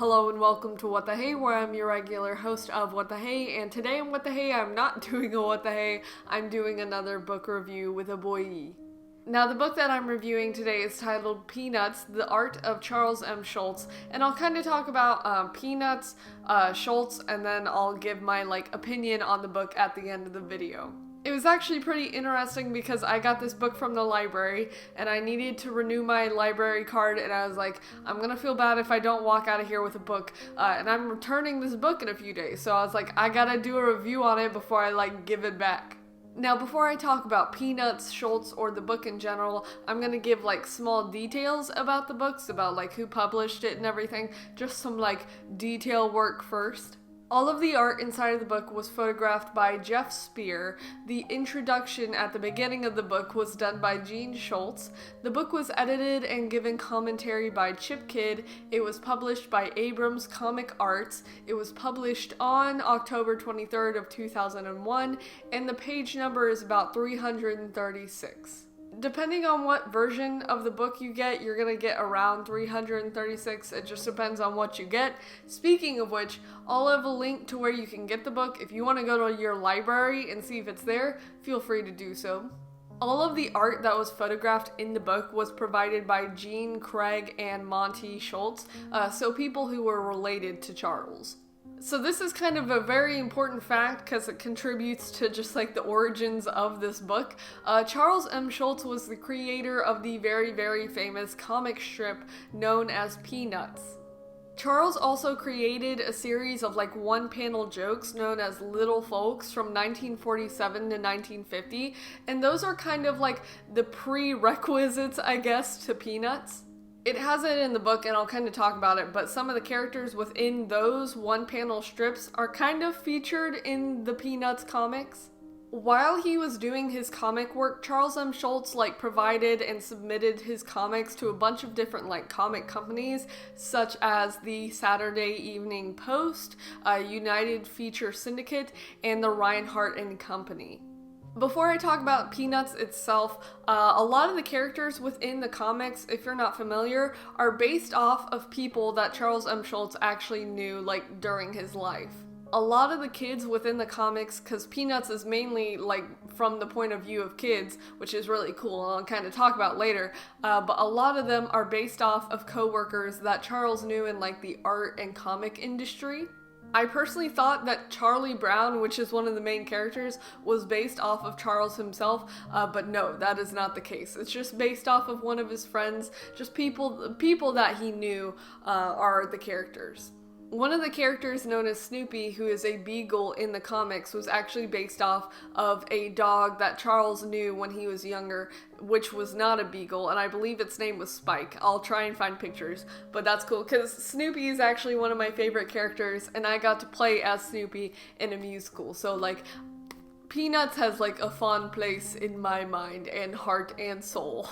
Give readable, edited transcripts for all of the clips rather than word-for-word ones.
Hello and welcome to What the Hey, where I'm your regular host of What the Hey, and today in What the Hey, I'm not doing a What the Hey, I'm doing another book review with a boy. Now, the book that I'm reviewing today is titled Peanuts, The Art of Charles M. Schulz, and I'll kind of talk about Peanuts, Schulz, and then I'll give my, opinion on the book at the end of the video. It was actually pretty interesting because I got this book from the library and I needed to renew my library card, and I was like, I'm gonna feel bad if I don't walk out of here with a book, and I'm returning this book in a few days, so I was like, I gotta do a review on it before I give it back. Now, before I talk about Peanuts, Schulz, or the book in general, I'm gonna give small details about the books, about who published it and everything, just some detail work first. All of the art inside of the book was photographed by Jeff Spear. The introduction at the beginning of the book was done by Gene Schulz. The book was edited and given commentary by Chip Kidd. It was published by Abrams Comic Arts. It was published on October 23rd of 2001, and the page number is about 336. Depending on what version of the book you get, you're gonna get around 336. It just depends on what you get. Speaking of which, I'll have a link to where you can get the book. If you want to go to your library and see if it's there, feel free to do so. All of the art that was photographed in the book was provided by Gene, Craig, and Monty Schulz, so people who were related to Charles. So this is kind of a very important fact because it contributes to just the origins of this book. Charles M. Schulz was the creator of the very, very famous comic strip known as Peanuts. Charles also created a series of one-panel jokes known as Little Folks from 1947 to 1950, and those are kind of the prerequisites, I guess, to Peanuts. It has it in the book, and I'll kind of talk about it, but some of the characters within those one-panel strips are kind of featured in the Peanuts comics. While he was doing his comic work, Charles M. Schulz provided and submitted his comics to a bunch of different comic companies, such as the Saturday Evening Post, United Feature Syndicate, and the Reinhardt and Company. Before I talk about Peanuts itself, a lot of the characters within the comics, if you're not familiar, are based off of people that Charles M. Schulz actually knew, during his life. A lot of the kids within the comics, because Peanuts is mainly, from the point of view of kids, which is really cool, and I'll kind of talk about later, but a lot of them are based off of co-workers that Charles knew in, the art and comic industry. I personally thought that Charlie Brown, which is one of the main characters, was based off of Charles himself, but no, that is not the case. It's just based off of one of his friends, just people that he knew are the characters. One of the characters, known as Snoopy, who is a beagle in the comics, was actually based off of a dog that Charles knew when he was younger, which was not a beagle, and I believe its name was Spike. I'll try and find pictures, but that's cool, because Snoopy is actually one of my favorite characters, and I got to play as Snoopy in a musical, so Peanuts has a fond place in my mind and heart and soul.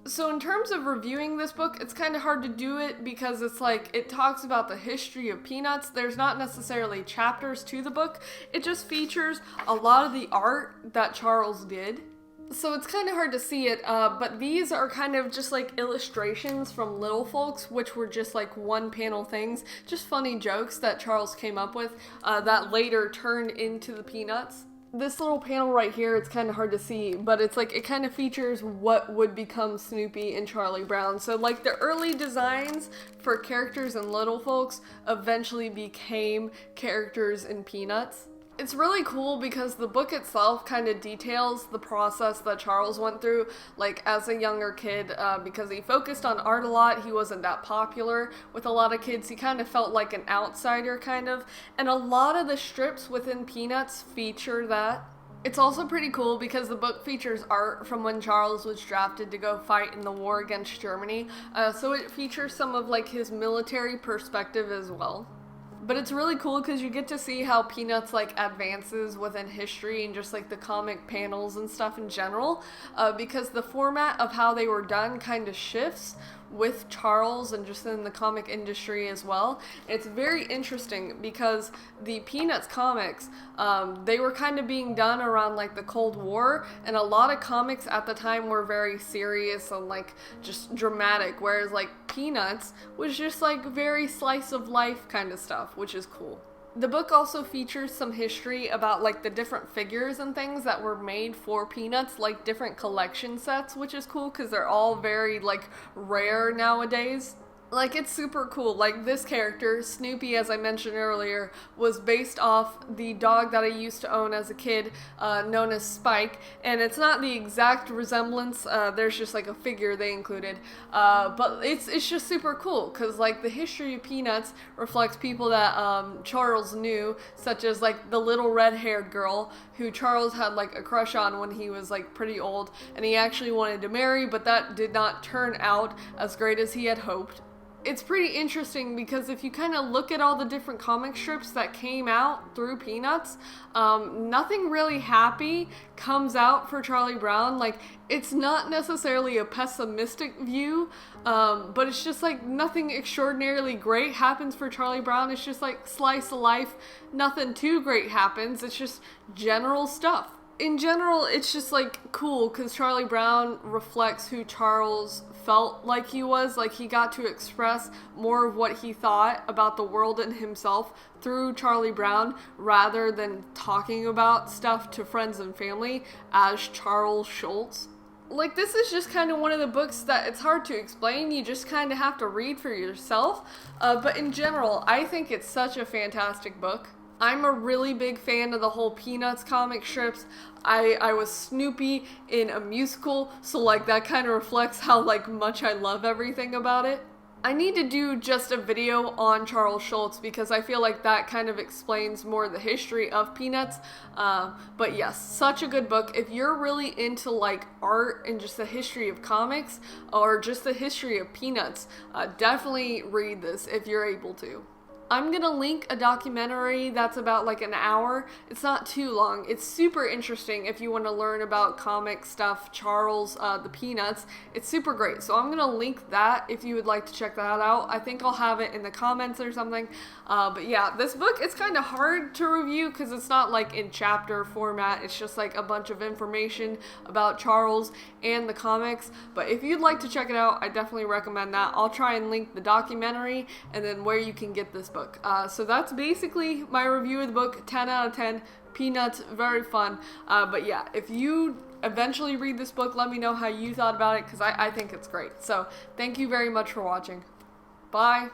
So in terms of reviewing this book, it's kind of hard to do it because it's it talks about the history of Peanuts. There's not necessarily chapters to the book. It just features a lot of the art that Charles did. So it's kind of hard to see it, but these are kind of just illustrations from Little Folks, which were just one-panel things, just funny jokes that Charles came up with that later turned into the Peanuts. This little panel right here, it's kind of hard to see, but it's it kind of features what would become Snoopy and Charlie Brown. So the early designs for characters in Little Folks eventually became characters in Peanuts. It's really cool because the book itself kind of details the process that Charles went through, as a younger kid, because he focused on art a lot. He wasn't that popular with a lot of kids. He kind of felt like an outsider, kind of, and a lot of the strips within Peanuts feature that. It's also pretty cool because the book features art from when Charles was drafted to go fight in the war against Germany, so it features some of his military perspective as well. But it's really cool because you get to see how Peanuts advances within history and just the comic panels and stuff in general, because the format of how they were done kind of shifts with Charles and just in the comic industry as well. It's very interesting because the Peanuts comics, they were kind of being done around the Cold War, and a lot of comics at the time were very serious and just dramatic, whereas Peanuts was just like very slice of life kind of stuff, which is cool. The book also features some history about like the different figures and things that were made for Peanuts, like different collection sets, which is cool because they're all very like rare nowadays. Like, it's super cool. Like, this character, Snoopy, as I mentioned earlier, was based off the dog that I used to own as a kid, known as Spike, and it's not the exact resemblance, there's just, like, a figure they included, but it's just super cool, because, like, the history of Peanuts reflects people that, Charles knew, such as, like, the little red-haired girl, who Charles had, like, a crush on when he was, like, pretty old, and he actually wanted to marry, but that did not turn out as great as he had hoped. It's pretty interesting because if you kind of look at all the different comic strips that came out through Peanuts, nothing really happy comes out for Charlie Brown. Like, it's not necessarily a pessimistic view, but it's just like nothing extraordinarily great happens for Charlie Brown. It's just like slice of life, nothing too great happens. It's just general stuff. In general, it's just like cool because Charlie Brown reflects who Charles felt like he was. Like, he got to express more of what he thought about the world and himself through Charlie Brown rather than talking about stuff to friends and family as Charles Schulz. Like, this is just kind of one of the books that it's hard to explain. You just kind of have to read for yourself. But in general, I think it's such a fantastic book. I'm a really big fan of the whole Peanuts comic strips. I was Snoopy in a musical, so like that kind of reflects how like much I love everything about it. I need to do just a video on Charles Schulz because I feel like that kind of explains more the history of Peanuts. But yes, such a good book. If you're really into like art and just the history of comics or just the history of Peanuts, definitely read this if you're able to. I'm gonna link a documentary that's about like an hour. It's not too long. It's super interesting if you want to learn about comic stuff, Charles, the Peanuts. It's super great. So I'm gonna link that if you would like to check that out. I think I'll have it in the comments or something. But yeah, this book, it's kind of hard to review because it's not like in chapter format. It's just like a bunch of information about Charles and the comics. But if you'd like to check it out, I definitely recommend that. I'll try and link the documentary and then where you can get this book. So that's basically my review of the book. 10 out of 10. Peanuts, very fun. But yeah, if you eventually read this book, let me know how you thought about it because I think it's great. So thank you very much for watching. Bye.